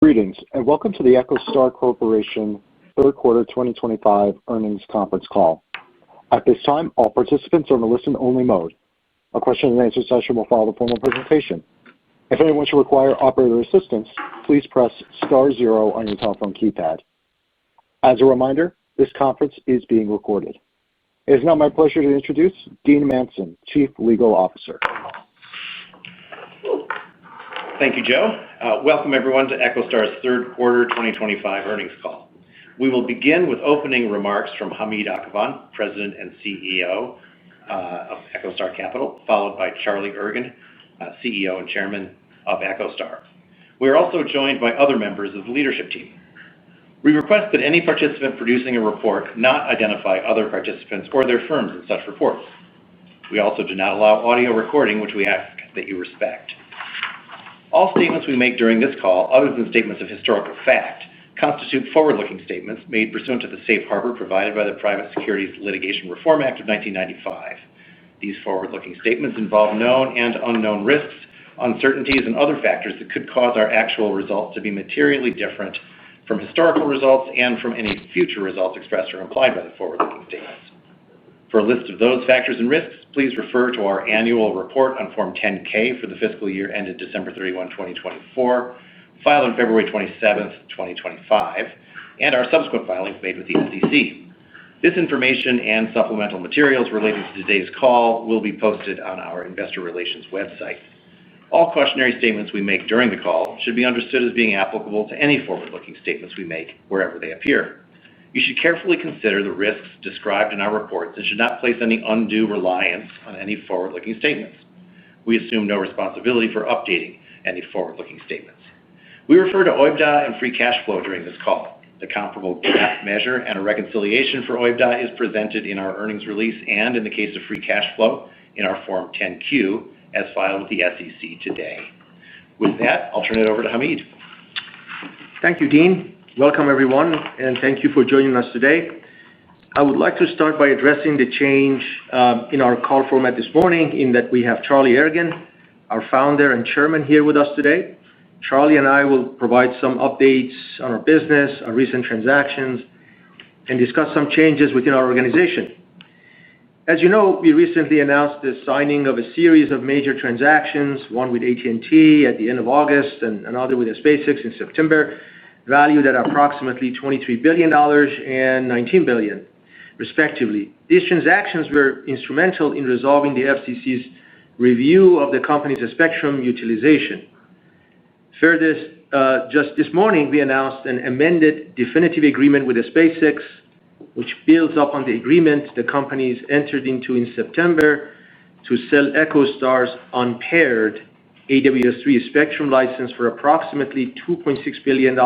Greetings, and welcome to the EchoStar Corporation third quarter 2025 earnings conference call. At this time, all participants are in a listen-only mode. A question-and-answer session will follow the formal presentation. If anyone should require operator assistance, please press star zero on your telephone keypad. As a reminder, this conference is being recorded. It is now my pleasure to introduce Dean Manson, Chief Legal Officer. Thank you, Joe. Welcome, everyone, to EchoStar's third quarter 2025 earnings call. We will begin with opening remarks from Hamid Akhavan, President and CEO of EchoStar Capital, followed by Charlie Ergen, CEO and Chairman of EchoStar. We are also joined by other members of the leadership team. We request that any participant producing a report not identify other participants or their firms in such reports. We also do not allow audio recording, which we ask that you respect. All statements we make during this call, other than statements of historical fact, constitute forward-looking statements made pursuant to the safe harbor provided by the Private Securities Litigation Reform Act of 1995. These forward-looking statements involve known and unknown risks, uncertainties, and other factors that could cause our actual results to be materially different from historical results and from any future results expressed or implied by the forward-looking statements. For a list of those factors and risks, please refer to our annual report on Form 10-K for the fiscal year ended December 31, 2024, filed on February 27, 2025, and our subsequent filings made with the SEC. This information and supplemental materials relating to today's call will be posted on our investor relations website. All cautionary statements we make during the call should be understood as being applicable to any forward-looking statements we make wherever they appear. You should carefully consider the risks described in our reports and should not place any undue reliance on any forward-looking statements. We assume no responsibility for updating any forward-looking statements. We refer to OIBDA and free cash flow during this call. The comparable GAAP measure and a reconciliation for OIBDA is presented in our earnings release and, in the case of free cash flow, in our Form 10-Q as filed with the SEC today. With that, I'll turn it over to Hamid. Thank you, Dean. Welcome, everyone, and thank you for joining us today. I would like to start by addressing the change in our call format this morning in that we have Charlie Ergen, our founder and chairman, here with us today. Charlie and I will provide some updates on our business, our recent transactions, and discuss some changes within our organization. As you know, we recently announced the signing of a series of major transactions, one with AT&T at the end of August and another with SpaceX in September, valued at approximately $23 billion and $19 billion, respectively. These transactions were instrumental in resolving the FCC's review of the company's spectrum utilization. Further, just this morning, we announced an amended definitive agreement with SpaceX, which builds upon the agreement the companies entered into in September to sell EchoStar's unpaired AWS-3 spectrum license for approximately $2.6 billion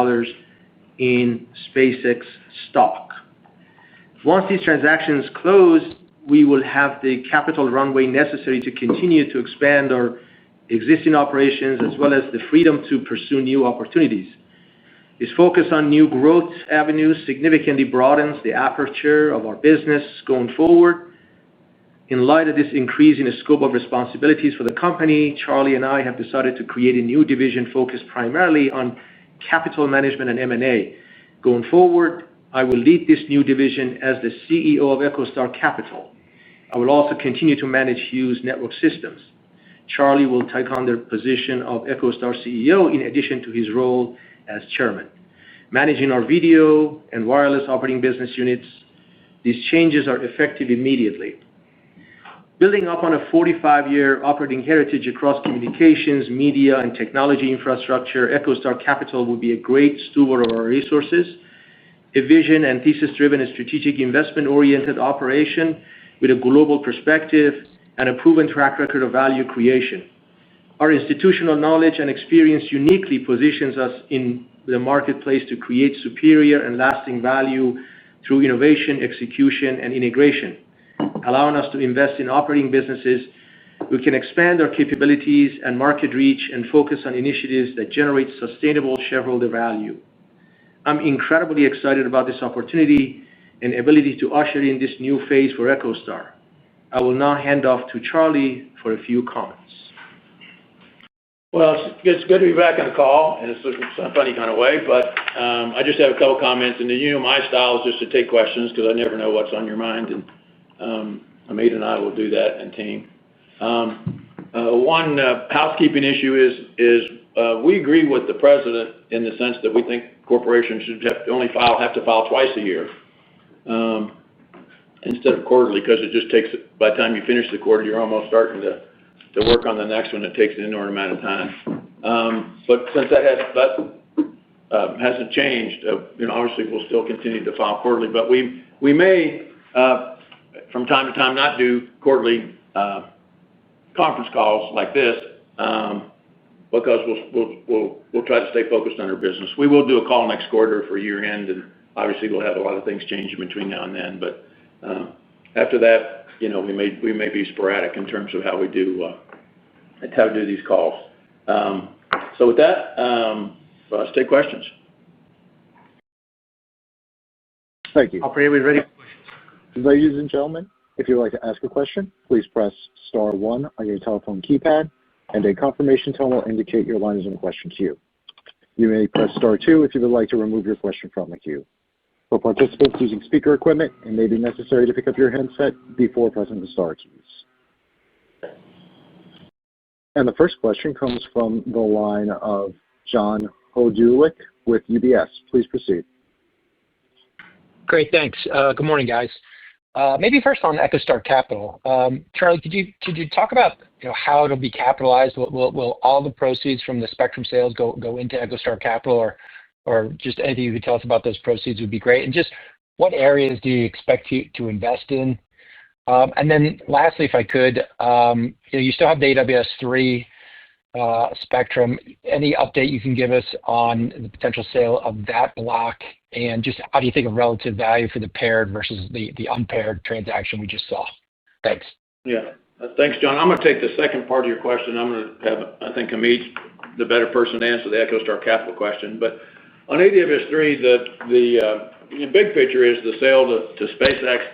in SpaceX stock. Once these transactions close, we will have the capital runway necessary to continue to expand our existing operations as well as the freedom to pursue new opportunities. This focus on new growth avenues significantly broadens the aperture of our business going forward. In light of this increase in the scope of responsibilities for the company, Charlie and I have decided to create a new division focused primarily on capital management and M&A. Going forward, I will lead this new division as the CEO of EchoStar Capital. I will also continue to manage Hughes Network Systems. Charlie will take on the position of EchoStar CEO in addition to his role as chairman, managing our video and wireless operating business units. These changes are effective immediately. Building upon a 45-year operating heritage across communications, media, and technology infrastructure, EchoStar Capital will be a great steward of our resources, a vision and thesis-driven and strategic investment-oriented operation with a global perspective and a proven track record of value creation. Our institutional knowledge and experience uniquely positions us in the marketplace to create superior and lasting value through innovation, execution, and integration, allowing us to invest in operating businesses who can expand our capabilities and market reach and focus on initiatives that generate sustainable shareholder value. I'm incredibly excited about this opportunity and ability to usher in this new phase for EchoStar. I will now hand off to Charlie for a few comments. Well, it's good to be back on the call, and it's a funny kind of way, but I just have a couple comments, and my style is just to take questions because I never know what's on your mind, and Hamid and I will do that and team. One housekeeping issue is we agree with the president in the sense that we think corporations should have to file twice a year instead of quarterly, because it just takes, by the time you finish the quarter, you're almost starting to work on the next one. It takes an inordinate amount of time. But since that hasn't changed, obviously we'll still continue to file quarterly. But we may, from time to time, not do quarterly conference calls like this because we'll try to stay focused on our business. We will do a call next quarter for year end, and obviously we'll have a lot of things change in between now and then. But after that, we may be sporadic in terms of how we do these calls. So with that, let's take questions. Thank you. Operator, we're ready for questions. Ladies and gentlemen, if you would like to ask a question, please press star 1 on your telephone keypad, and a confirmation tone will indicate your line is in the question queue. You may press star 2 if you would like to remove your question from the queue. For participants using speaker equipment, it may be necessary to pick up your headset before pressing the star keys. And the first question comes from the line of John Hodulik with UBS. Please proceed. Great, thanks. Good morning, guys. Maybe first on EchoStar Capital. Charlie, could you talk about how it'll be capitalized? Will all the proceeds from the spectrum sales go into EchoStar Capital, or just anything you could tell us about those proceeds would be great. And just what areas do you expect to invest in? And then lastly, if I could, you still have the AWS-3 spectrum. Any update you can give us on the potential sale of that block, and just how do you think of relative value for the paired versus the unpaired transaction we just saw? Thanks. Yeah. Thanks, John. I'm going to take the second part of your question. I'm going to have, I think, Hamid, the better person to answer the EchoStar Capital question. But on AWS-3, the big picture is the sale to SpaceX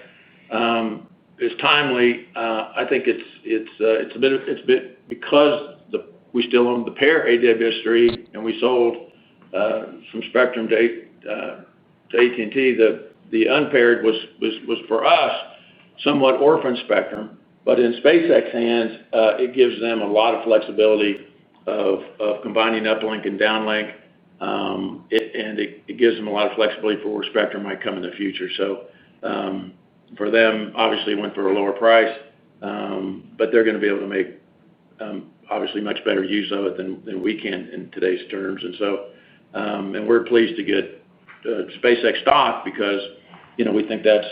is timely. I think it's a bit because we still own the pair AWS-3, and we sold some spectrum to AT&T. The unpaired was for us somewhat orphan spectrum, but in SpaceX hands, it gives them a lot of flexibility of combining uplink and downlink. It gives them a lot of flexibility for where spectrum might come in the future. So for them, obviously, it went for a lower price, but they're going to be able to make obviously much better use of it than we can in today's terms. And so, and we're pleased to get SpaceX stock because we think that's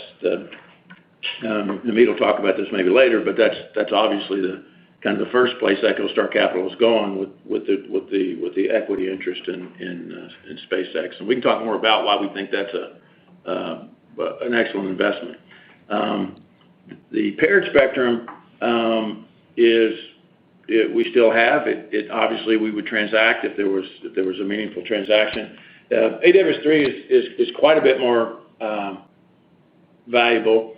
Hamid will talk about this maybe later, but that's obviously the kind of the first place EchoStar Capital is going with the equity interest in SpaceX, and we can talk more about why we think that's an excellent investment. The paired spectrum we still have it. Obviously, we would transact if there was a meaningful transaction. AWS-3 is quite a bit more valuable.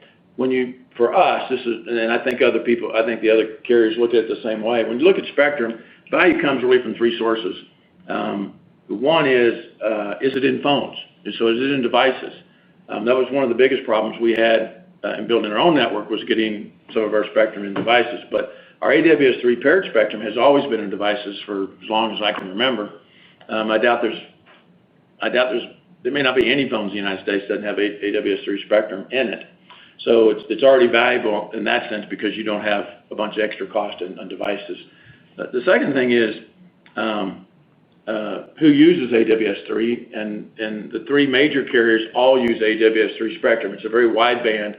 For us, and I think the other carriers look at it the same way. When you look at spectrum, value comes really from three sources. One is it in phones? And so is it in devices? That was one of the biggest problems we had in building our own network, was getting some of our spectrum in devices. But our AWS-3 paired spectrum has always been in devices for as long as I can remember. I doubt there may not be any phones in the United States that doesn't have AWS-3 spectrum in it. So it's already valuable in that sense because you don't have a bunch of extra cost on devices. The second thing is who uses AWS-3, and the three major carriers all use AWS-3 spectrum. It's a very wide band,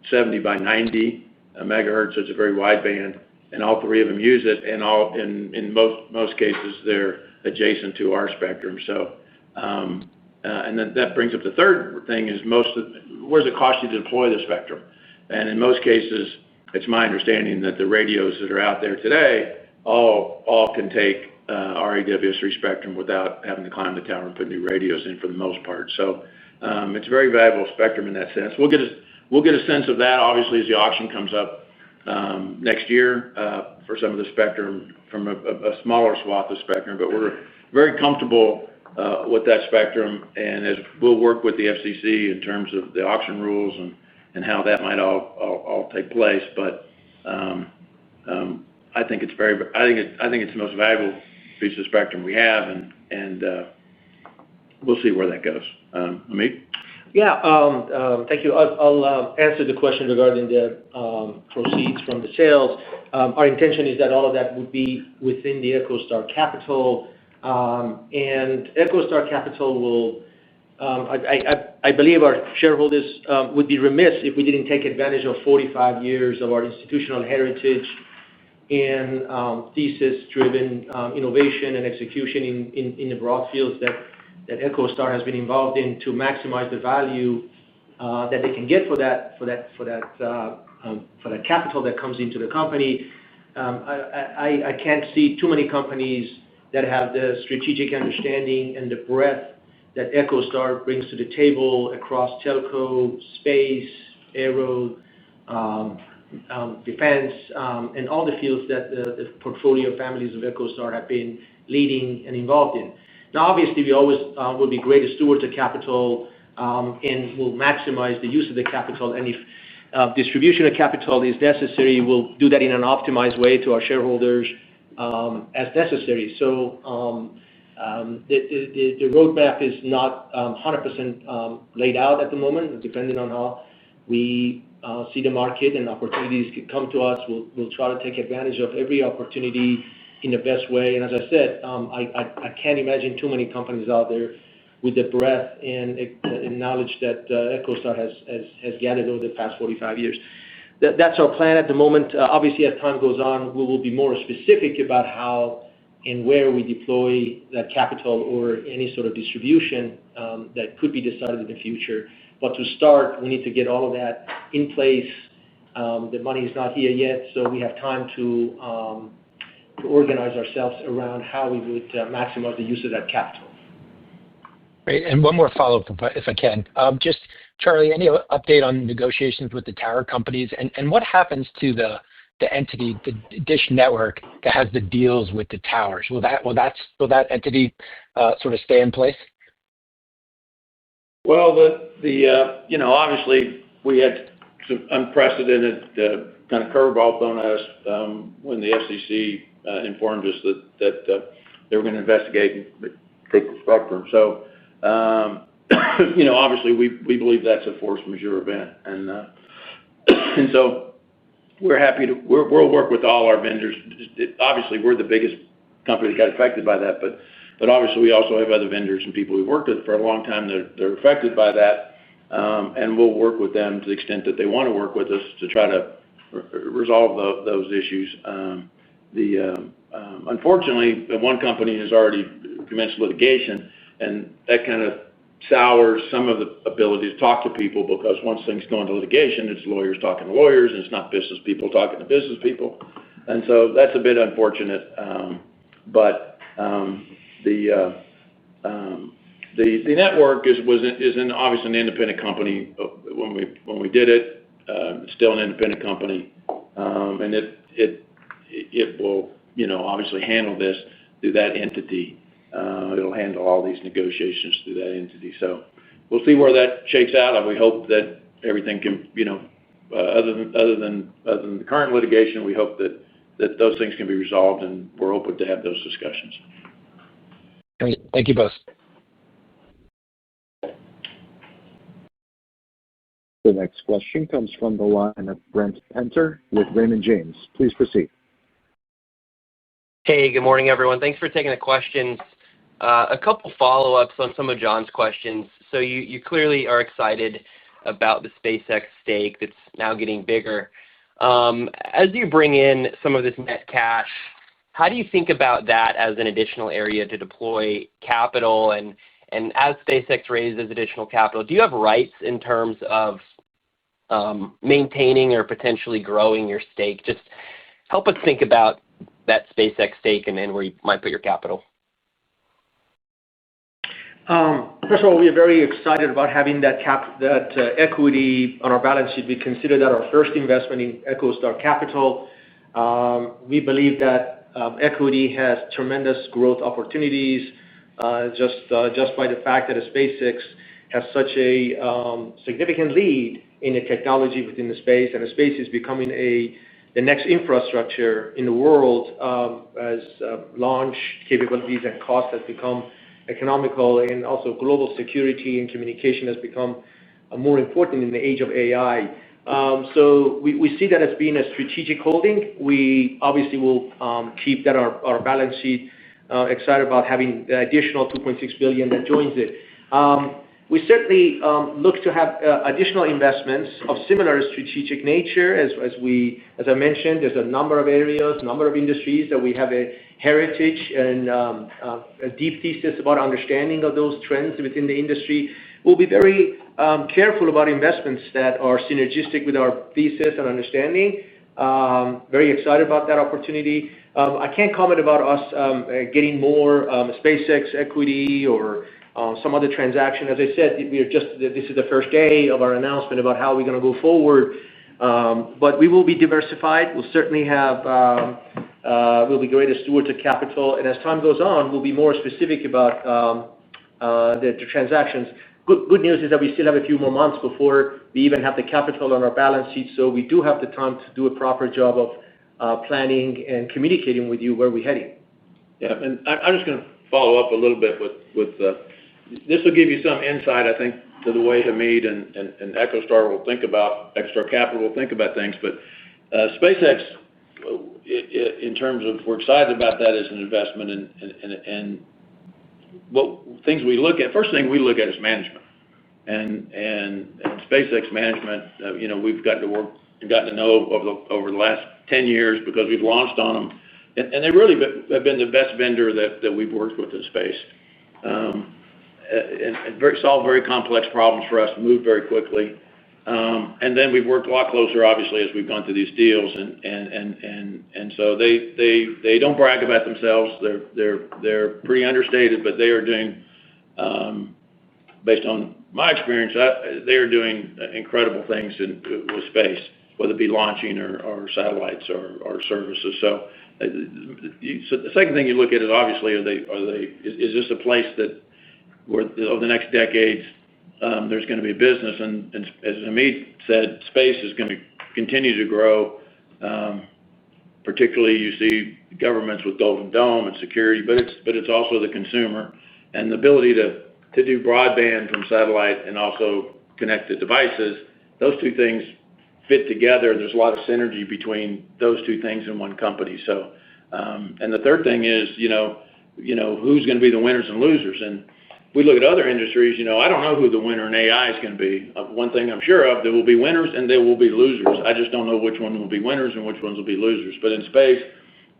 70 by 90 megahertz. So it's a very wide band, and all three of them use it. And in most cases, they're adjacent to our spectrum. So. And then that brings up the third thing is where does it cost you to deploy the spectrum? And in most cases, it's my understanding that the radios that are out there today all can take our AWS-3 spectrum without having to climb the tower and put new radios in for the most part. So it's very valuable spectrum in that sense. We'll get a sense of that obviously as the auction comes up next year for some of the spectrum a smaller swath of spectrum, but we're very comfortable with that spectrum, and as we'll work with the FCC in terms of the auction rules and how that might all take place. But I think it's the most valuable piece of spectrum we have, and we'll see where that goes. Amit? Yeah, thank you. I'll answer the question regarding the proceeds from the sales. Our intention is that all of that would be within the EchoStar capital, and EchoStar capital will. I believe our shareholders would be remiss if we didn't take advantage of 45 years of our institutional heritage and thesis-driven innovation and execution in the broad fields that EchoStar has been involved in to maximize the value that they can get for that capital that comes into the company. I can't see too many companies that have the strategic understanding and the breadth that EchoStar brings to the table across telco, space, aero, defense, and all the fields that the portfolio families of EchoStar have been leading and involved in. Now, obviously, we always will be great stewards of capital and will maximize the use of the capital. And if distribution of capital is necessary, we'll do that in an optimized way to our shareholders as necessary. So the roadmap is not 100% laid out at the moment, depending on how we see the market and opportunities can come to us. We'll try to take advantage of every opportunity in the best way. And as I said, I can't imagine too many companies out there with the breadth and knowledge that EchoStar has gathered over the past 45 years. That's our plan at the moment. Obviously, as time goes on, we will be more specific about how and where we deploy that capital or any sort of distribution that could be decided in the future. But to start, we need to get all of that in place. The money is not here yet, so we have time to organize ourselves around how we would maximize the use of that capital. Great. And one more follow-up, if I can. Just, Charlie, any update on negotiations with the tower companies? And what happens to the entity, the Dish Network, that has the deals with the towers? Will that entity sort of stay in place? Well, obviously, we had some unprecedented kind of curveball thrown at us when the FCC informed us that they were going to investigate and take the spectrum. So, obviously, we believe that's a force majeure event, and so we'll work with all our vendors. Obviously, we're the biggest company that got affected by that, but obviously, we also have other vendors and people we've worked with for a long time that are affected by that, and we'll work with them to the extent that they want to work with us to try to resolve those issues. Unfortunately, one company has already commenced litigation, and that kind of sours some of the ability to talk to people, because once things go into litigation, it's lawyers talking to lawyers, and it's not business people talking to business people. And so that's a bit unfortunate. But the network is obviously an independent company when we did it. It's still an independent company, and it will obviously handle this through that entity. It'll handle all these negotiations through that entity. So we'll see where that shakes out. We hope that everything can, other than the current litigation, we hope that those things can be resolved, and we're open to have those discussions. Great. Thank you both. The next question comes from the line of Brent Penter with Raymond James. Please proceed. Hey, good morning, everyone. Thanks for taking the questions. A couple follow-ups on some of John's questions. So you clearly are excited about the SpaceX stake that's now getting bigger. As you bring in some of this net cash, how do you think about that as an additional area to deploy capital? And as SpaceX raises additional capital, do you have rights in terms of maintaining or potentially growing your stake? Just help us think about that SpaceX stake and where you might put your capital. First of all, we are very excited about having that equity on our balance sheet. We consider that our first investment in EchoStar Capital. We believe that equity has tremendous growth opportunities just by the fact that SpaceX has such a significant lead in the technology within the space, and the space is becoming the next infrastructure in the world as launch capabilities and cost has become economical, and also global security and communication has become more important in the age of AI. So we see that as being a strategic holding. We obviously will keep that on our balance sheet, excited about having the additional $2.6 billion that joins it. We certainly look to have additional investments of similar strategic nature. As I mentioned, there's a number of areas, a number of industries that we have a heritage and a deep thesis about understanding of those trends within the industry. We'll be very careful about investments that are synergistic with our thesis and understanding. Very excited about that opportunity. I can't comment about us getting more SpaceX equity or some other transaction. As I said, this is the first day of our announcement about how we're going to go forward. But we will be diversified. We'll certainly we'll be great stewards of capital. And as time goes on, we'll be more specific about the transactions. Good news is that we still have a few more months before we even have the capital on our balance sheet. So we do have the time to do a proper job of planning and communicating with you where we're heading. Yeah, and I'm just going to follow up a little bit with this will give you some insight, I think, to the way Hamid and EchoStar will think about, EchoStar Capital will think about things. But SpaceX, in terms of, we're excited about that as an investment, and what things we look at, first thing we look at is management. And SpaceX management, we've gotten to work and gotten to know over the last 10 years because we've launched on them. And they really have been the best vendor that we've worked with in space. And solved very complex problems for us, moved very quickly. And then we've worked a lot closer, obviously, as we've gone through these deals. And so they don't brag about themselves. They're pretty understated, but they are doing, based on my experience, they are doing incredible things with space, whether it be launching or satellites or services. So the second thing you look at is obviously, is this a place that where over the next decades there's going to be business, and as Hamid said, space is going to continue to grow. Particularly, you see governments with Golden Dome and security, but it's also the consumer and the ability to do broadband from satellite and also connected devices. Those two things fit together. There's a lot of synergy between those two things in one company. So, and the third thing is, who's going to be the winners and losers. And we look at other industries, I don't know who the winner in AI is going to be. One thing I'm sure of, there will be winners and there will be losers. I just don't know which one will be winners and which ones will be losers. But in space,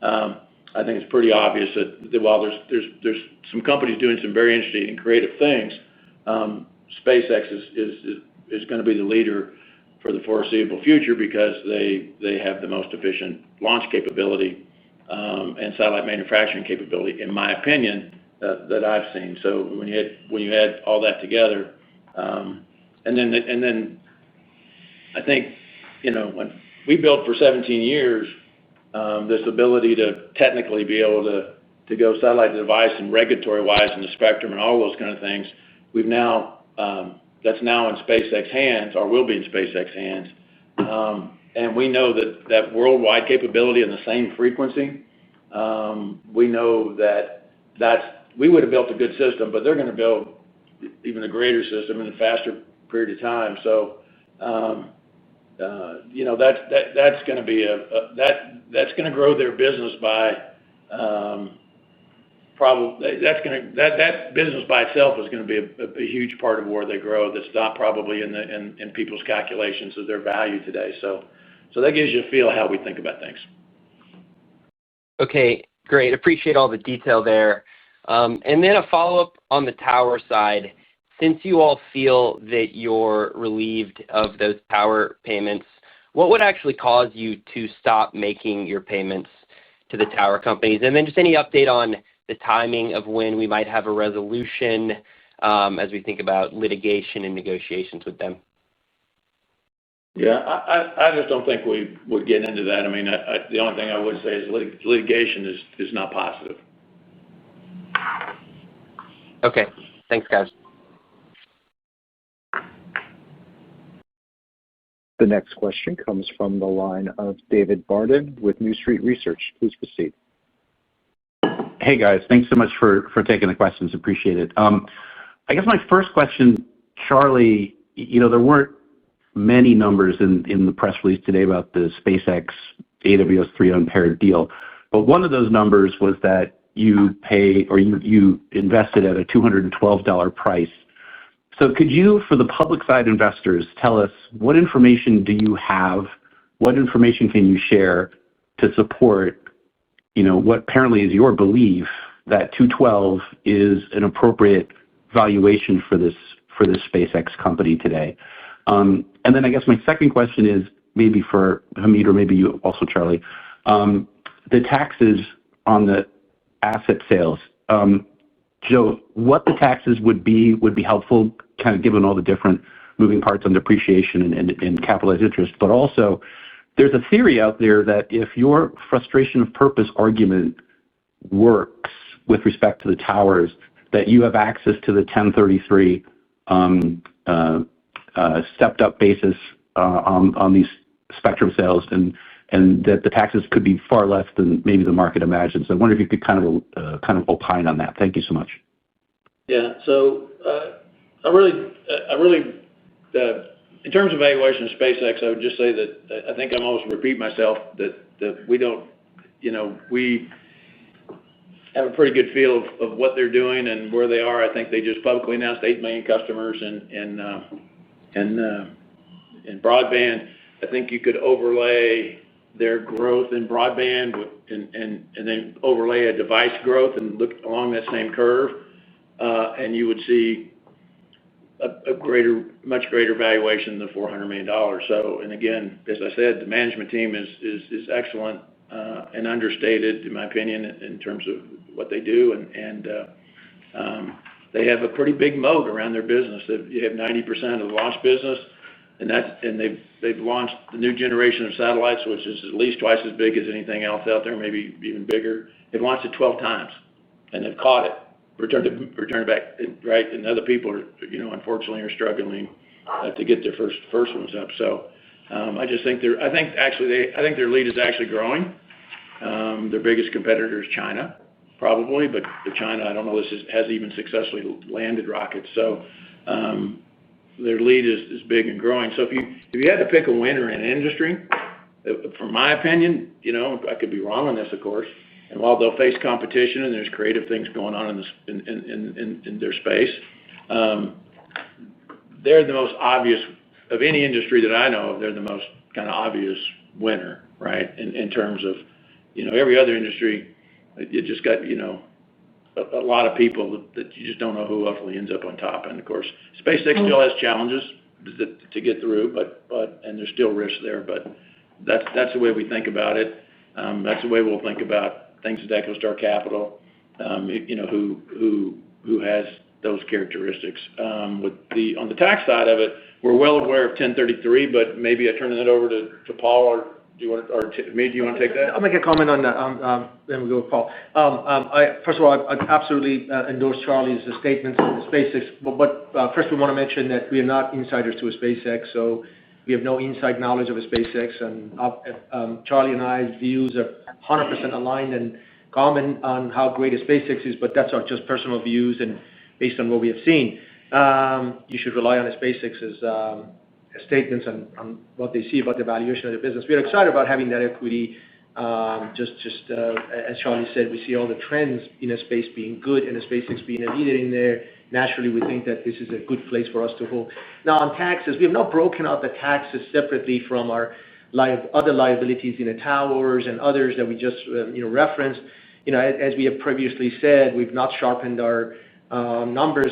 I think it's pretty obvious that while there's some companies doing some very interesting and creative things, SpaceX is going to be the leader for the foreseeable future because they have the most efficient launch capability and satellite manufacturing capability, in my opinion, that I've seen. So when you add all that together, and then I think when we built for 17 years, this ability to technically be able to go satellite to device and regulatory wise in the spectrum and all those kind of things, we've now that's now in SpaceX hands or will be in SpaceX hands, and we know that worldwide capability in the same frequency. We know we would have built a good system, but they're going to build even a greater system in a faster period of time. So, that's going to be that's going to grow their business by probably that business by itself is going to be a huge part of where they grow. That's not probably in people's calculations of their value today. So that gives you a feel how we think about things. Okay, great. Appreciate all the detail there. And then a follow-up on the tower side. Since you all feel that you're relieved of those tower payments, what would actually cause you to stop making your payments to the tower companies? And then just any update on the timing of when we might have a resolution as we think about litigation and negotiations with them? Yeah, I just don't think we would get into that. I mean, the only thing I would say is litigation is not positive. Okay. Thanks, guys. The next question comes from the line of David Barden with New Street Research. Please proceed. Hey, guys. Thanks so much for taking the questions. Appreciate it. I guess my first question, Charlie, there weren't many numbers in the press release today about the SpaceX AWS-3 unpaired deal. But one of those numbers was that you invested at a $212 price. So could you, for the public side investors, tell us what information do you have? What information can you share to support, what apparently is your belief that 212 is an appropriate valuation for this SpaceX company today? And then I guess my second question is maybe for Hamid or maybe you also, Charlie. The taxes on the asset sales. Joe, what the taxes would be helpful, kind of given all the different moving parts on depreciation and capitalized interest. But also, there's a theory out there that if your frustration of purpose argument works with respect to the towers, that you have access to the 1033 stepped up basis on these spectrum sales, and that the taxes could be far less than maybe the market imagines. I wonder if you could kind of opine on that. Thank you so much. Yeah. So I really, in terms of valuation of SpaceX, I would just say that I think I'm almost repeat myself that we don't, we have a pretty good feel of what they're doing and where they are. I think they just publicly announced 8 million customers in broadband. I think you could overlay their growth in broadband and then overlay a device growth and look along that same curve, and you would see a much greater valuation than $400 million. So, and again, as I said, the management team is excellent and understated, in my opinion, in terms of what they do, and they have a pretty big moat around their business. You have 90% of the launch business, and they've launched the new generation of satellites, which is at least twice as big as anything else out there, maybe even bigger. They've launched it 12 times, and they've caught it, returned it back, right? And other people are, unfortunately, are struggling to get their first ones up. So I just think I think their lead is actually growing. Their biggest competitor is China, probably, but China, I don't know, has even successfully landed rockets. So their lead is big and growing. So if you had to pick a winner in an industry, from my opinion, I could be wrong on this, of course. And while they'll face competition and there's creative things going on in their space, they're the most obvious of any industry that I know of. They're the most kind of obvious winner, right? In terms of, every other industry, you just got, a lot of people that you just don't know who ultimately ends up on top. And of course, SpaceX still has challenges to get through, and there's still risks there. But that's the way we think about it. That's the way we'll think about things at EchoStar Capital. Who has those characteristics. On the tax side of it, we're well aware of 1033, but maybe I turn it over to Paul, or do you want to take that? I'll make a comment on that. Then we go with Paul. First of all, I absolutely endorse Charlie's statements on SpaceX. But first, we want to mention that we are not insiders to a SpaceX, so we have no inside knowledge of a SpaceX. And Charlie and I's views are 100% aligned and common on how great a SpaceX is, but that's our just personal views and based on what we have seen. You should rely on SpaceX's statements on what they see about the valuation of the business. We're excited about having that equity. Just as Charlie said, we see all the trends in a space being good and a SpaceX being a leader in there. Naturally, we think that this is a good place for us to hold. Now, on taxes, we have not broken out the taxes separately from our other liabilities in the towers and others that we just referenced. As we have previously said, we've not sharpened our numbers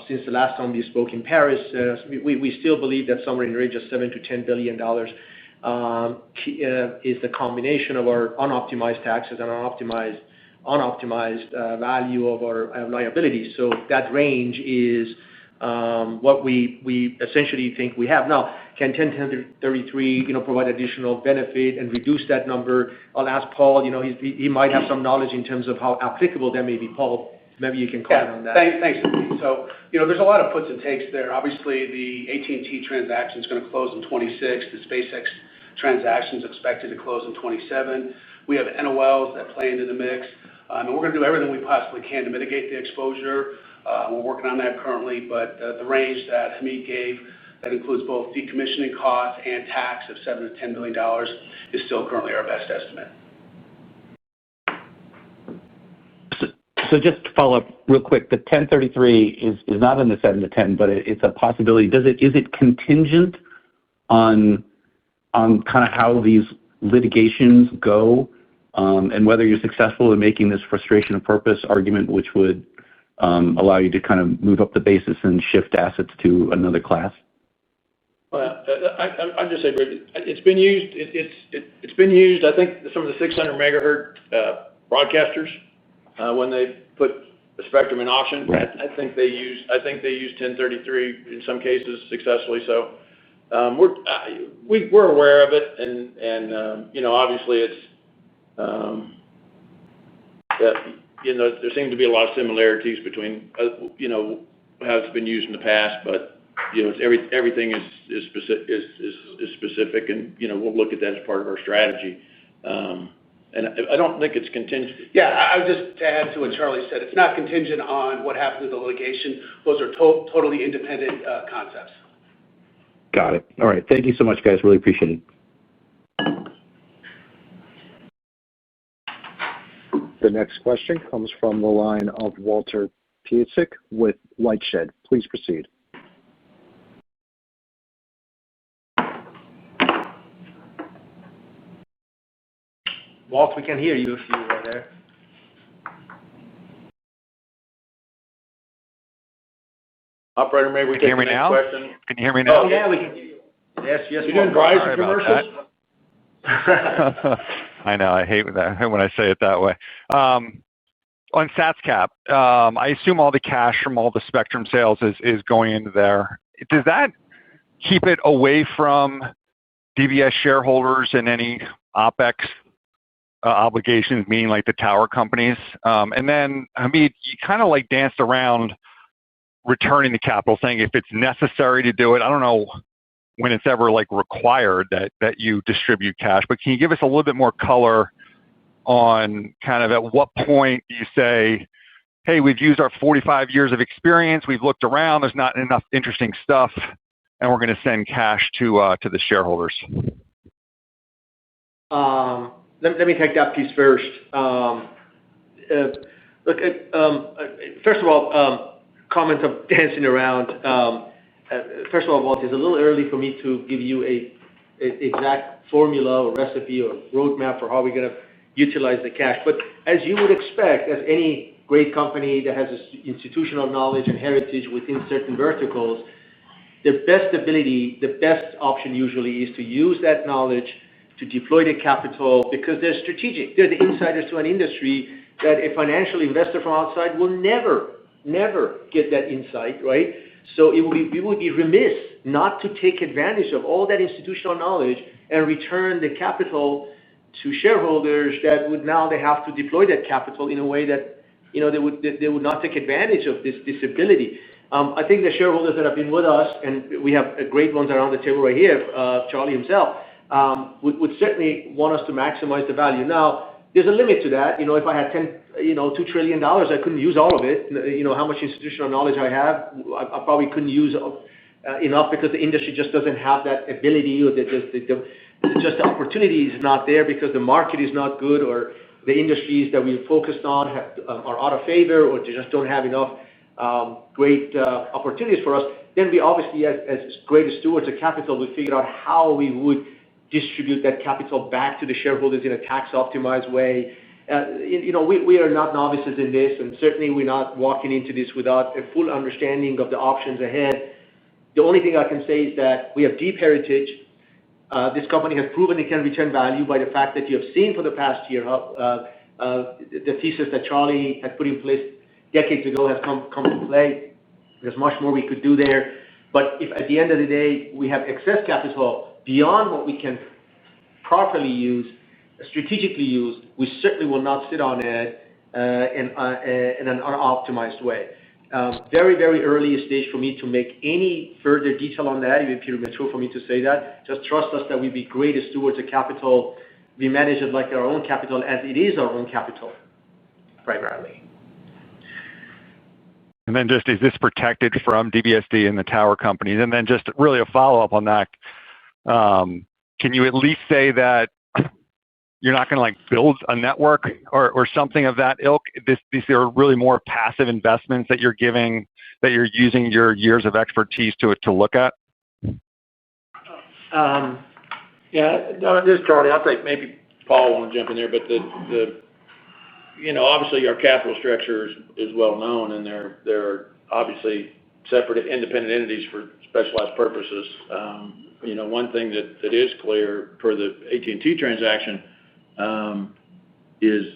since the last time we spoke in Paris. We still believe that somewhere in the range of $7 to $10 billion is the combination of our unoptimized taxes and unoptimized value of our liabilities. So that range is what we essentially think we have. Now, can 1033 provide additional benefit and reduce that number? I'll ask Paul. He might have some knowledge in terms of how applicable that may be. Paul, maybe you can comment on that. Thanks. So, there's a lot of puts and takes there. Obviously, the AT&T transaction is going to close in 26. The SpaceX transaction is expected to close in 27. We have NOLs that play into the mix. And we're going to do everything we possibly can to mitigate the exposure. We're working on that currently, but the range that Hamid gave, that includes both decommissioning costs and tax of $7 to $10 million, is still currently our best estimate. So just to follow up real quick, the 1033 is not in the 7 to 10, but it's a possibility. Is it contingent on kind of how these litigations go, and whether you're successful in making this frustration of purpose argument, which would allow you to kind of move up the basis and shift assets to another class? Well, I'll just say, it's been used. It's been used. I think some of the 600 megahertz broadcasters, when they put the spectrum in auction, right. I think they use 1033 in some cases successfully. So we're aware of it, and obviously it's there seem to be a lot of similarities between how it's been used in the past, but everything is specific, and we'll look at that as part of our strategy. And I don't think it's contingent. Yeah, I would just add to what Charlie said. It's not contingent on what happens with the litigation. Those are totally independent concepts. Got it. All right. Thank you so much, guys. Really appreciate it. The next question comes from the line of Walter Piecyk with LightShed. Please proceed. Walt, we can hear you if you are there. Operator, maybe we can hear me now. Question. Can you hear me now? Oh, yeah, we can hear you. Yes. You doing Verizon commercials? I know. I hate that when I say it that way. On SatsCap, I assume all the cash from all the spectrum sales is going into there. Does that keep it away from DBS shareholders and any OpEx obligations, meaning like the tower companies? And then, Hamid, you kind of danced around returning the capital, saying if it's necessary to do it. I don't know when it's ever required that you distribute cash, but can you give us a little bit more color on kind of at what point do you say, hey, we've used our 45 years of experience, we've looked around, there's not enough interesting stuff, and we're going to send cash to the shareholders? Let me take that piece first. First of all, comment of dancing around. First of all, Walt, it's a little early for me to give you a exact formula or recipe or roadmap for how we're going to utilize the cash. But as you would expect, as any great company that has institutional knowledge and heritage within certain verticals, the best option usually is to use that knowledge to deploy the capital, because they're strategic. They're the insiders to an industry that a financial investor from outside will never get that insight, right? So we would be remiss not to take advantage of all that institutional knowledge and return the capital to shareholders that would now they have to deploy that capital in a way that they would not take advantage of this ability. I think the shareholders that have been with us, and we have great ones around the table right here, Charlie himself, would certainly want us to maximize the value. Now, there's a limit to that. If I had $2 trillion, I couldn't use all of it. How much institutional knowledge I have, I probably couldn't use enough, because the industry just doesn't have that ability, or just the opportunity is not there because the market is not good, or the industries that we're focused on are out of favor, or they just don't have enough great opportunities for us. Then we obviously, as great stewards of capital, we figured out how we would distribute that capital back to the shareholders in a tax-optimized way. We are not novices in this, and certainly we're not walking into this without a full understanding of the options ahead. The only thing I can say is that we have deep heritage. This company has proven it can return value by the fact that you have seen for the past year how the thesis that Charlie had put in place decades ago has come to play. There's much more we could do there. But if at the end of the day we have excess capital beyond what we can properly use, strategically use, we certainly will not sit on it in an unoptimized way. Very, very early stage for me to make any further detail on that. It would be premature for me to say that. Just trust us that we be great stewards of capital. We manage it like our own capital, as it is our own capital, primarily. And then just, is this protected from DBSD and the tower companies? And then just really a follow-up on that. Can you at least say that you're not going to like build a network or something of that ilk? These are really more passive investments that you're giving, that you're using your years of expertise to look at? Yeah, no, this is Charlie. I think maybe Paul want to jump in there, but obviously our capital structure is well known, and they're obviously separate, independent entities for specialized purposes. One thing that is clear for the AT&T transaction is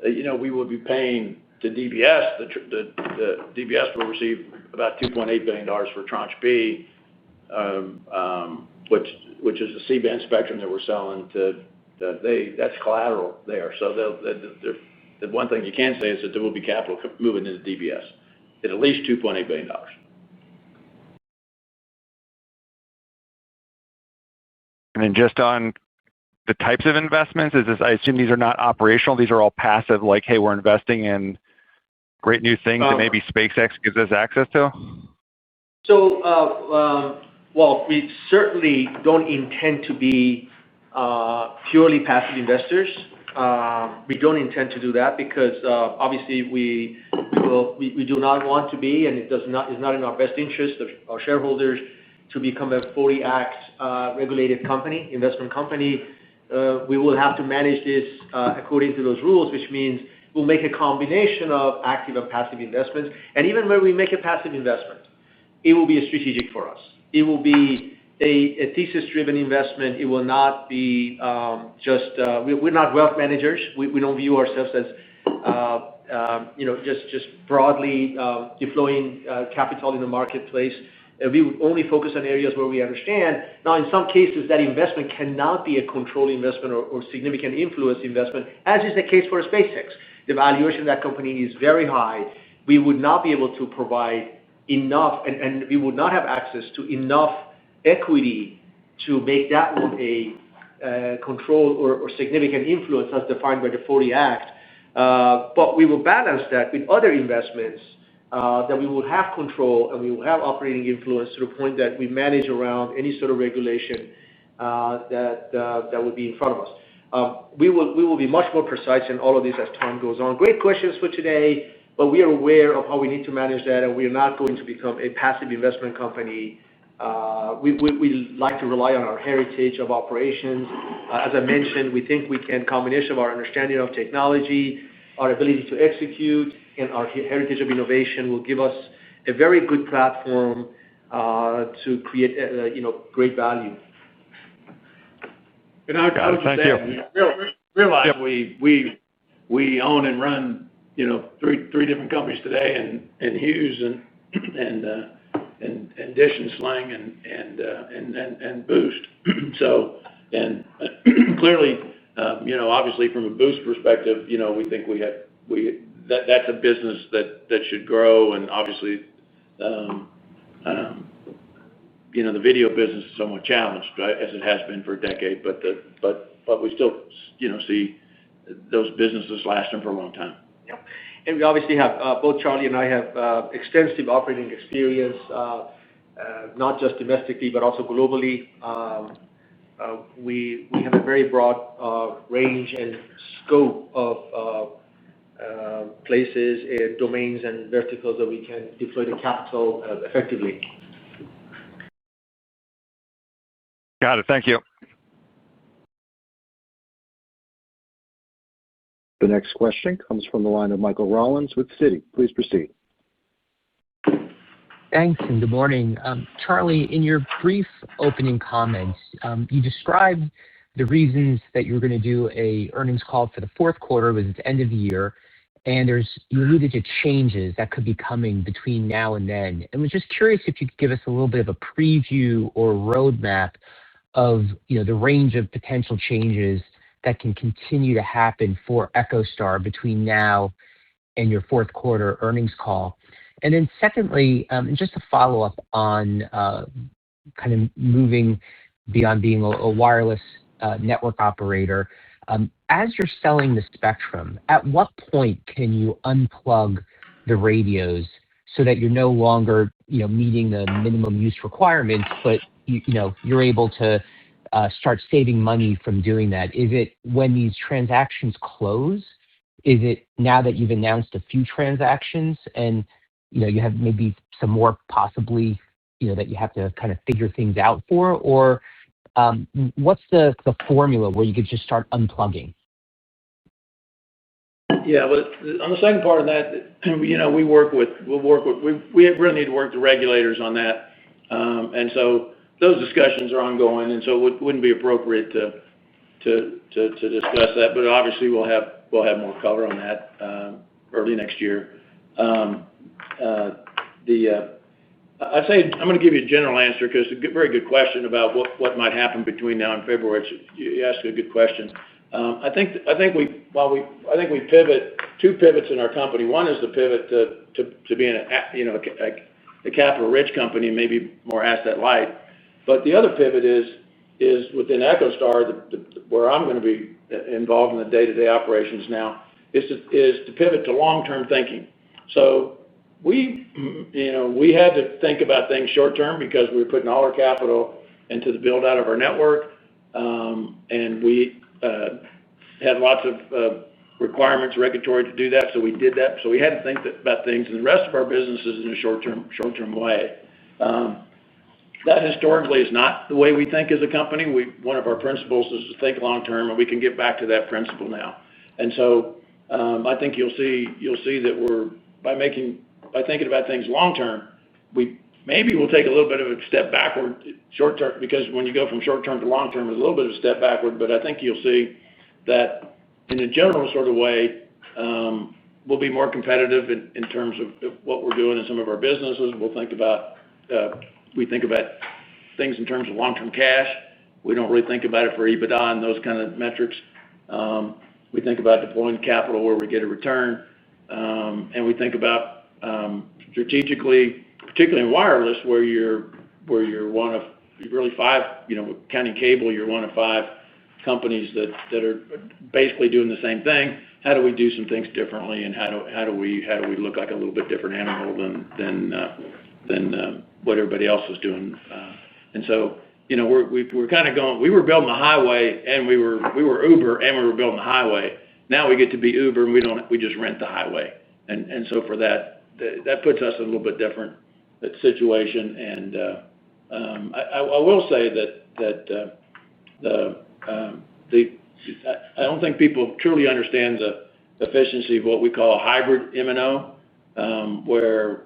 we will be paying to DBS. The DBS will receive about $2.8 billion for Tranche B, which is the C-band spectrum that we're selling to. That's collateral there. So the one thing you can say is that there will be capital moving into DBS at least $2.8 billion. And then just on the types of investments, I assume these are not operational. These are all passive, like, hey, we're investing in great new things that maybe SpaceX gives us access to? So, we certainly don't intend to be purely passive investors. We don't intend to do that because obviously we do not want to be, and is not in our best interest of our shareholders to become a 40 Act regulated investment company. We will have to manage this according to those rules, which means we'll make a combination of active and passive investments. And even when we make a passive investment, it will be a strategic for us. It will be a thesis-driven investment. It will not be we're not wealth managers. We don't view ourselves as just broadly deploying capital in the marketplace. We would only focus on areas where we understand. Now, in some cases, that investment cannot be a control investment or significant influence investment, as is the case for SpaceX. The valuation of that company is very high. We would not be able to provide enough, and we would not have access to enough equity to make that one a control or significant influence as defined by the 40 Act. But we will balance that with other investments that we will have control and we will have operating influence to the point that we manage around any sort of regulation that would be in front of us. We will be much more precise in all of this as time goes on. Great questions for today, but we are aware of how we need to manage that, and we are not going to become a passive investment company. We like to rely on our heritage of operations. As I mentioned, we think we can combination of our understanding of technology, our ability to execute, and our heritage of innovation will give us a very good platform to create great value. And I would just add, realize we own and run three different companies today, and Hughes and Dish and Sling and Boost. So and clearly, obviously from a Boost perspective, we think that's a business that should grow, and obviously, the video business is somewhat challenged, right, as it has been for a decade. But we still see those businesses lasting for a long time. Yep. And we obviously have both Charlie and I have extensive operating experience, not just domestically but also globally. We have a very broad range and scope of places and domains and verticals that we can deploy the capital effectively. Got it. Thank you. The next question comes from the line of Michael Rollins with Citi. Please proceed. Thanks, and good morning. Charlie, in your brief opening comments, you described the reasons that you were going to do a earnings call for the fourth quarter was at the end of the year, and you alluded to changes that could be coming between now and then. And was just curious if you could give us a little bit of a preview or roadmap of the range of potential changes that can continue to happen for EchoStar between now and your fourth quarter earnings call. And then secondly, just a follow-up on kind of moving beyond being a wireless network operator. As you're selling the spectrum, at what point can you unplug the radios so that you're no longer meeting the minimum use requirements, but you're able to start saving money from doing that? Is it when these transactions close? Is it now that you've announced a few transactions and you have maybe some more possibly that you have to kind of figure things out for? Or what's the formula where you could just start unplugging? Yeah, but on the second part of that, we really need to work with the regulators on that, and so those discussions are ongoing, and so it wouldn't be appropriate to discuss that. But obviously, we'll have more color on that early next year. I'd say I'm going to give you a general answer because it's a very good question about what might happen between now and February. You asked a good question. I think we pivot two pivots in our company. One is the pivot to being a capital rich company, maybe more asset light. But the other pivot is within EchoStar, where I'm going to be involved in the day-to-day operations now, is to pivot to long-term thinking. So we had to think about things short-term because we were putting all our capital into the build-out of our network, and we had lots of requirements, regulatory to do that, so we did that. So we had to think about things, and the rest of our business is in a short-term way. That historically is not the way we think as a company. One of our principles is to think long-term, and we can get back to that principle now. And so I think you'll see that by thinking about things long-term, we'll take a little bit of a step backward short-term, because when you go from short-term to long-term, it's a little bit of a step backward. But I think you'll see that in a general sort of way, we'll be more competitive in terms of what we're doing in some of our businesses. We think about things in terms of long-term cash. We don't really think about it for EBITDA and those kind of metrics. We think about deploying capital where we get a return, and we think about strategically, particularly in wireless, where you're one of really five, counting cable, you're one of five companies that are basically doing the same thing. How do we do some things differently, and how do we look like a little bit different animal than what everybody else is doing? And so we're kind of going. We were building the highway, and we were Uber, and we were building the highway. Now we get to be Uber, and we just rent the highway. And so for that puts us in a little bit different situation. And I will say that I don't think people truly understand the efficiency of what we call a hybrid MNO, where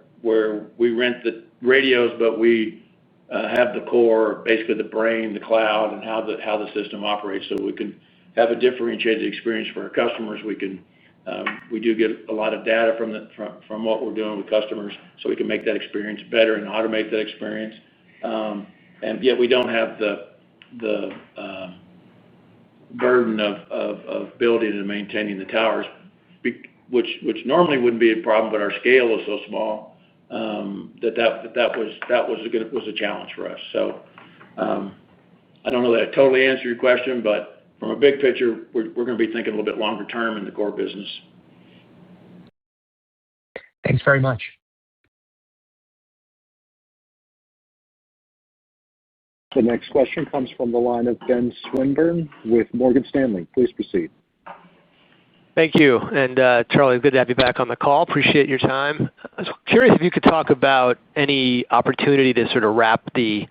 we rent the radios, but we have the core, basically the brain, the cloud, and how the system operates, so we can have a differentiated experience for our customers. We do get a lot of data from what we're doing with customers, so we can make that experience better and automate that experience. And yet we don't have the burden of building and maintaining the towers, which normally wouldn't be a problem, but our scale is so small that was a challenge for us. So I don't know that I totally answered your question, but from a big picture, we're going to be thinking a little bit longer term in the core business. Thanks very much. The next question comes from the line of Ben Swinburne with Morgan Stanley. Please proceed. Thank you. And Charlie, good to have you back on the call. Appreciate your time. I was curious if you could talk about any opportunity to sort of wrap the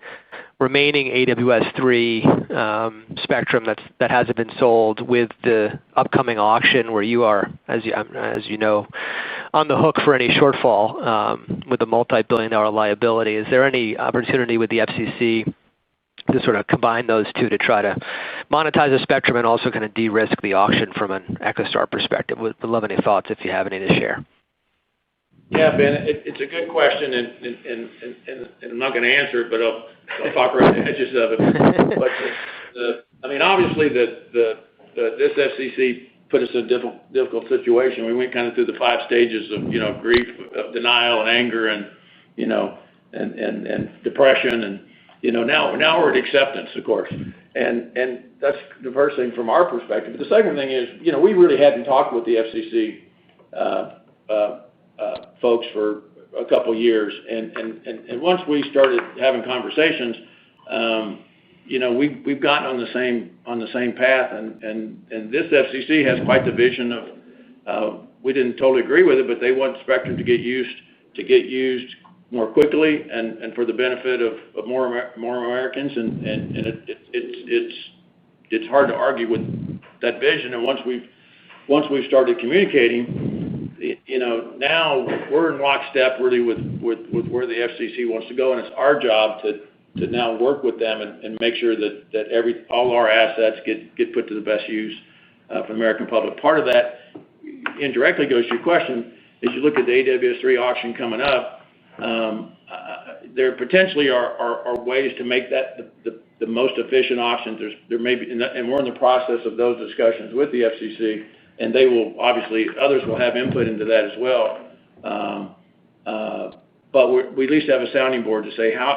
remaining AWS-3 spectrum that hasn't been sold with the upcoming auction, where you are, as you know, on the hook for any shortfall with a multi-billion-dollar liability. Is there any opportunity with the FCC to sort of combine those two to try to monetize the spectrum and also kind of de-risk the auction from an EchoStar perspective? Would love any thoughts if you have any to share. Yeah, Ben, it's a good question, and I'm not going to answer it, but I'll talk around the edges of it. But obviously, this FCC put us in a difficult situation. We went kind of through the 5 stages of grief, of denial, and anger, and depression, and now we're at acceptance, of course, and that's the first thing from our perspective. But the second thing is, we really hadn't talked with the FCC folks for a couple years, and once we started having conversations, we've gotten on the same path, and this FCC has quite the vision of we didn't totally agree with it, but they want spectrum to get used more quickly and for the benefit of more Americans, and it's hard to argue with that vision. And once we've started communicating, now we're in lockstep really with where the FCC wants to go, and it's our job to now work with them and make sure that all our assets get put to the best use for the American public. Part of that indirectly goes to your question. As you look at the AWS-3 auction coming up, there potentially are ways to make that the most efficient auction. There may be, and we're in the process of those discussions with the FCC, and they will obviously, others will have input into that as well. But we at least have a sounding board to say how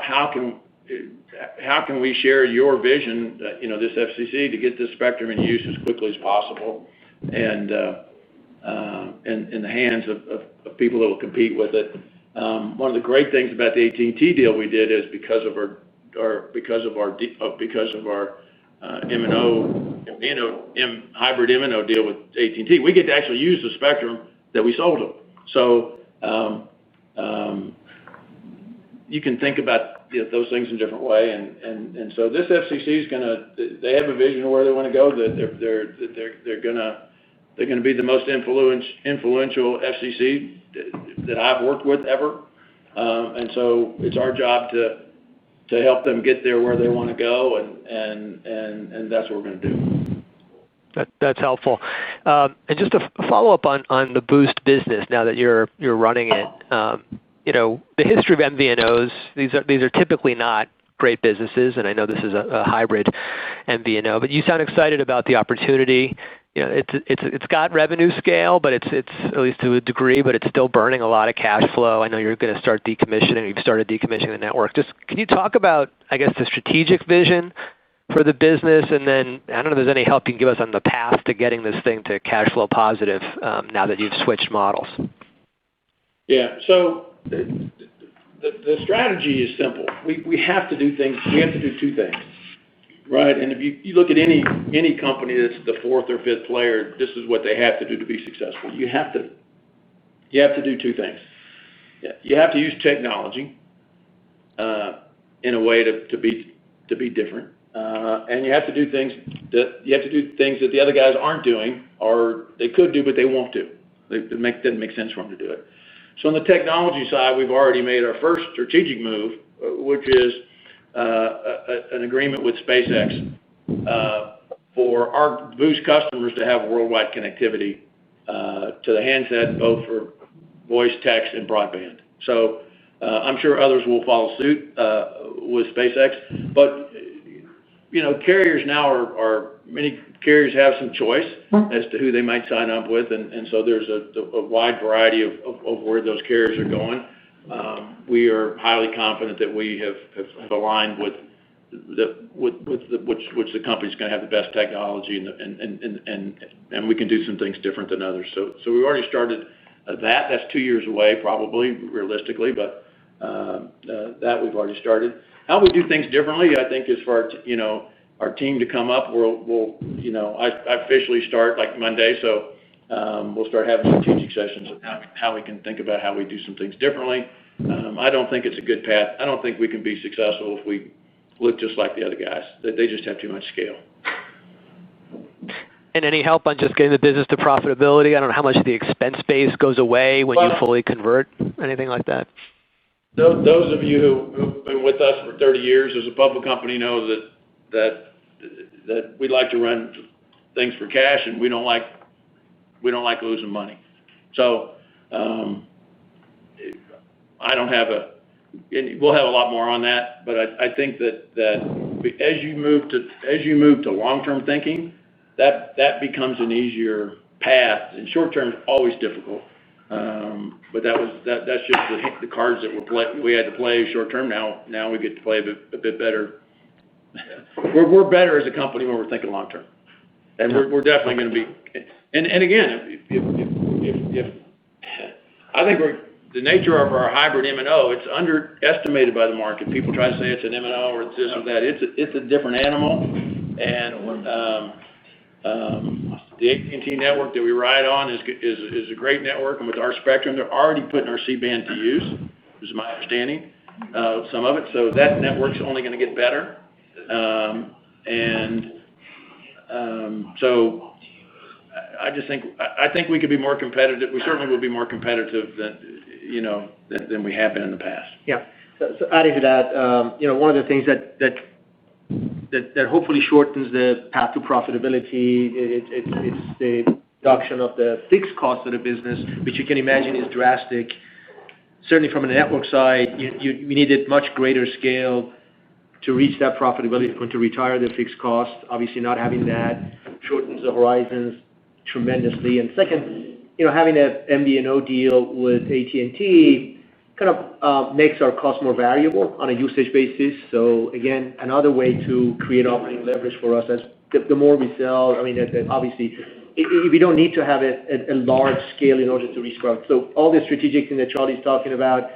can we share your vision, this FCC, to get this spectrum in use as quickly as possible, and in the hands of people that will compete with it. One of the great things about the AT&T deal we did is because of our hybrid MNO deal with AT&T, we get to actually use the spectrum that we sold them. So you can think about those things in a different way, and so this FCC is they have a vision of where they want to go. That they're going to be the most influential FCC that I've worked with ever, and so it's our job to help them get there where they want to go, and that's what we're going to do. That's helpful. And just to follow up on the Boost business, now that you're running it, the history of MVNOs, these are typically not great businesses, and I know this is a hybrid MVNO, but you sound excited about the opportunity. It's got revenue scale, but it's at least to a degree, but it's still burning a lot of cash flow. I know you're going to start decommissioning. You've started decommissioning the network. Just can you talk about, I guess, the strategic vision for the business, and then I don't know if there's any help you can give us on the path to getting this thing to cash flow positive now that you've switched models. Yeah. So the strategy is simple. We have to do things. We have to do 2 things. Right, and if you look at any company that's the 4th or 5th player, this is what they have to do to be successful. You have to do 2 things. You have to use technology in a way to be different, and you have to do things that the other guys aren't doing, or they could do but they won't do. It doesn't make sense for them to do it. So on the technology side, we've already made our first strategic move, which is an agreement with SpaceX for our Boost customers to have worldwide connectivity to the handset, both for voice, text, and broadband. So I'm sure others will follow suit with SpaceX, but carriers now many carriers have some choice as to who they might sign up with, and so there's a wide variety of where those carriers are going. We are highly confident that we have aligned with which the company's going to have the best technology, and we can do some things different than others. So we've already started that. That's 2 years away, probably realistically, but that we've already started. How we do things differently, I think, is for our team to come up. I officially start like Monday, so we'll start having strategic sessions of how we can think about how we do some things differently. I don't think it's a good path. I don't think we can be successful if we look just like the other guys. They just have too much scale. And any help on just getting the business to profitability? I don't know how much of the expense base goes away when you fully convert, anything like that? those of you who've been with us for 30 years as a public company know that we like to run things for cash, and we don't like losing money. So I don't have and we'll have a lot more on that, but I think that as you move to long-term thinking, that becomes an easier path. And short-term is always difficult, but that's just the cards that we had to play short-term. Now we get to play a bit better. We're better as a company when we're thinking long-term, and we're definitely going to be. And again, if I think the nature of our hybrid M&O, it's underestimated by the market. People try to say it's an M&O or it's this or that. It's a different animal, and the AT&T network that we ride on is a great network, and with our spectrum, they're already putting our C-band to use, is my understanding, some of it. So that network's only going to get better, so I think we could be more competitive. We certainly will be more competitive than we have been in the past. Yeah. So adding to that, one of the things that hopefully shortens the path to profitability, it's the reduction of the fixed cost of the business, which you can imagine is drastic. Certainly from a network side, we needed much greater scale to reach that profitability, to retire the fixed cost. Obviously, not having that shortens the horizons tremendously. And second, having an MVNO deal with AT&T kind of makes our cost more variable on a usage basis. So again, another way to create operating leverage for us as the more we sell. I mean, obviously, we don't need to have a large scale in order to reach growth. So all the strategic thing that Charlie's talking about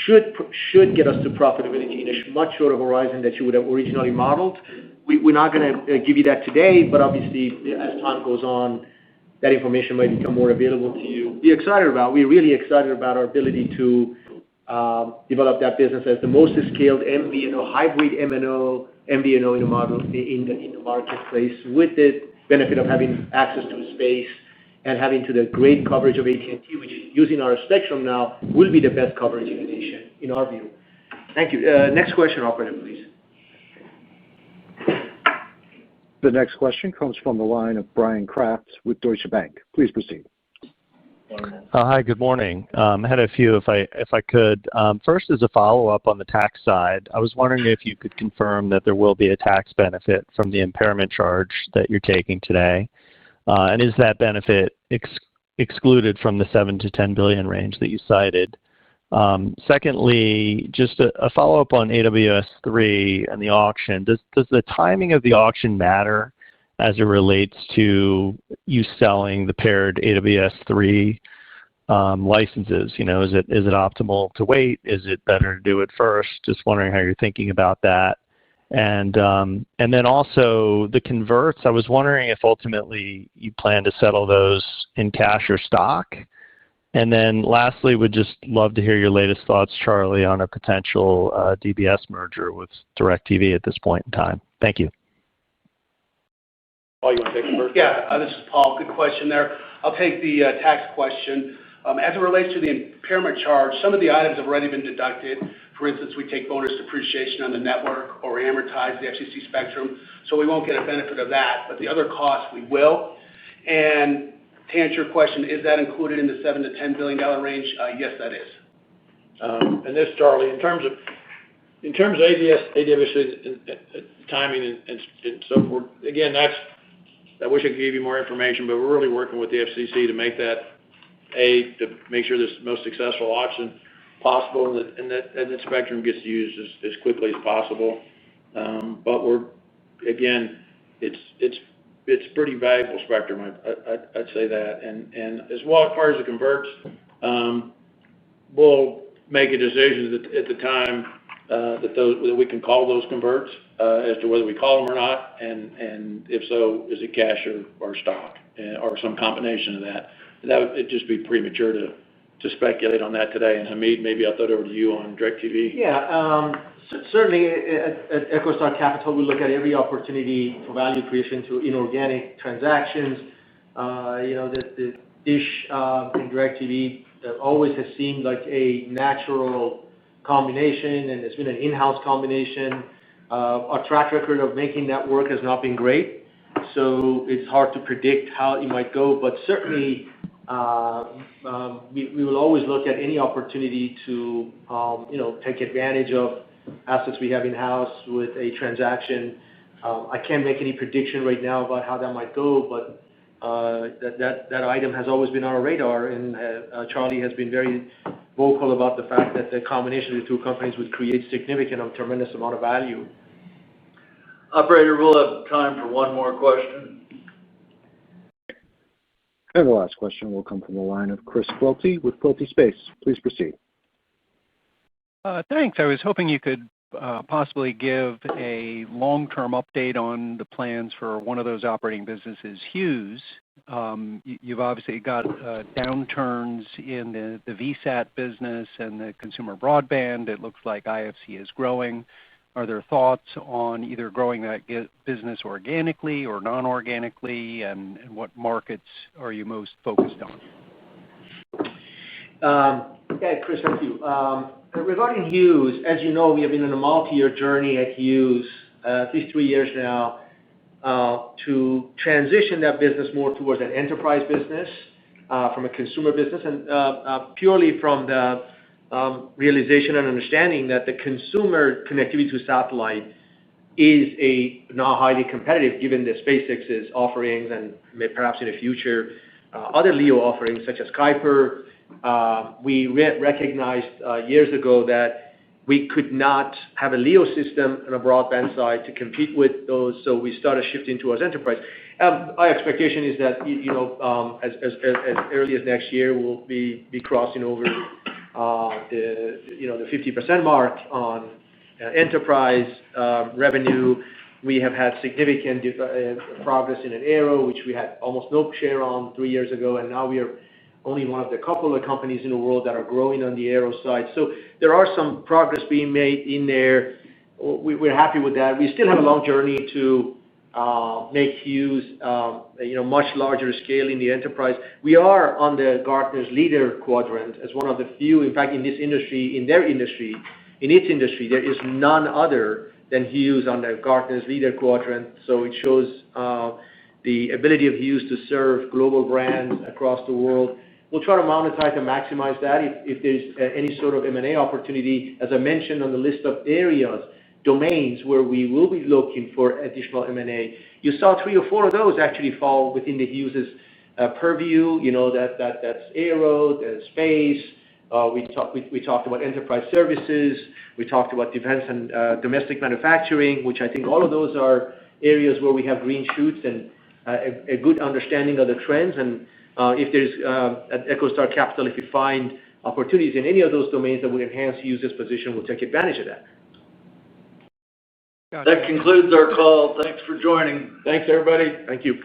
should get us to profitability in a much shorter horizon that you would have originally modeled. We're not going to give you that today, but obviously, as time goes on, that information might become more available to you. We're really excited about our ability to develop that business as the most scaled MVNO, hybrid MVNO in the model in the marketplace, with the benefit of having access to space and having to the great coverage of AT&T, which is using our spectrum now, will be the best coverage in the nation, in our view. Thank you. Next question, operator, please. The next question comes from the line of Brian Kraft with Deutsche Bank. Please proceed. Hi, good morning. I had a few if I could. First, as a follow-up on the tax side, I was wondering if you could confirm that there will be a tax benefit from the impairment charge that you're taking today. And is that benefit excluded from the $7 to $10 billion range that you cited? Secondly, just a follow-up on AWS-3 and the auction. Does the timing of the auction matter as it relates to you selling the paired AWS-3 licenses? Is it optimal to wait? Is it better to do it first? Just wondering how you're thinking about that. And then also the converts, I was wondering if ultimately you plan to settle those in cash or stock. And then lastly, would just love to hear your latest thoughts, Charlie, on a potential DBS merger with DirecTV at this point in time. Thank you. Paul, you want to take the first? Yeah, this is Paul. Good question there. I'll take the tax question. As it relates to the impairment charge, some of the items have already been deducted. For instance, we take bonus depreciation on the network or amortize the FCC spectrum, so we won't get a benefit of that. But the other costs, we will. And to answer your question, is that included in the $7 to $10 billion range? Yes, that is. And this, Charlie, in terms of AWS timing and so forth, again, I wish I could give you more information, but we're really working with the FCC to make that, to make sure this is the most successful auction possible and that the spectrum gets used as quickly as possible. But again, it's pretty valuable spectrum. I'd say that. And as far as the converts, we'll make a decision at the time that we can call those converts as to whether we call them or not, and if so, is it cash or stock or some combination of that. It'd just be premature to speculate on that today. And Hamid, maybe I'll throw it over to you on DirecTV. Yeah, certainly at EchoStar Capital, we look at every opportunity for value creation through inorganic transactions. The Dish and DirecTV always has seemed like a natural combination, and it's been an in-house combination. Our track record of making that work has not been great, so it's hard to predict how it might go. But certainly, we will always look at any opportunity to, take advantage of assets we have in-house with a transaction. I can't make any prediction right now about how that might go, but that item has always been on our radar, and Charlie has been very vocal about the fact that the combination of the two companies would create significant and tremendous amount of value. Operator, we'll have time for one more question. And the last question will come from the line of Chris Quilty with Quilty Space. Please proceed. Thanks. I was hoping you could possibly give a long-term update on the plans for one of those operating businesses, Hughes. You've obviously got downturns in the VSAT business and the consumer broadband. It looks like IFC is growing. Are there thoughts on either growing that business organically or non-organically, and what markets are you most focused on? Chris, thank you. Regarding Hughes, as you know, we have been on a multi-year journey at Hughes, at least 3 years now, to transition that business more towards an enterprise business from a consumer business, and purely from the realization and understanding that the consumer connectivity to satellite is now highly competitive given the SpaceX's offerings and perhaps in the future other LEO offerings such as Kuiper. We recognized years ago that we could not have a LEO system on a broadband side to compete with those, so we started shifting towards enterprise. Our expectation is that as early as next year we'll be crossing over the 50% mark on enterprise revenue. We have had significant progress in an aero, which we had almost no share on 3 years ago, and now we are only one of the couple of companies in the world that are growing on the aero side. So there are some progress being made in there. We're happy with that. We still have a long journey to make Hughes much larger scale in the enterprise. We are on the Gartner's leader quadrant as one of the few, in fact, in its industry, there is none other than Hughes on the Gartner's leader quadrant. So it shows the ability of Hughes to serve global brands across the world. We'll try to monetize and maximize that if there's any sort of M&A opportunity, as I mentioned on the list of areas, domains where we will be looking for additional M&A. You saw 3 or 4 of those actually fall within the Hughes's purview. That's aero, there's space. We talked about enterprise services. We talked about defense and domestic manufacturing, which I think all of those are areas where we have green shoots and a good understanding of the trends. And if there's at EchoStar Capital, if you find opportunities in any of those domains that would enhance Hughes's position, we'll take advantage of that. That concludes our call. Thanks for joining. Thanks, everybody. Thank you.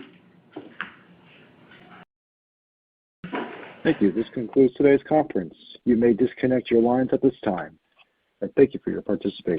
Thank you. This concludes today's conference. You may disconnect your lines at this time. And thank you for your participation.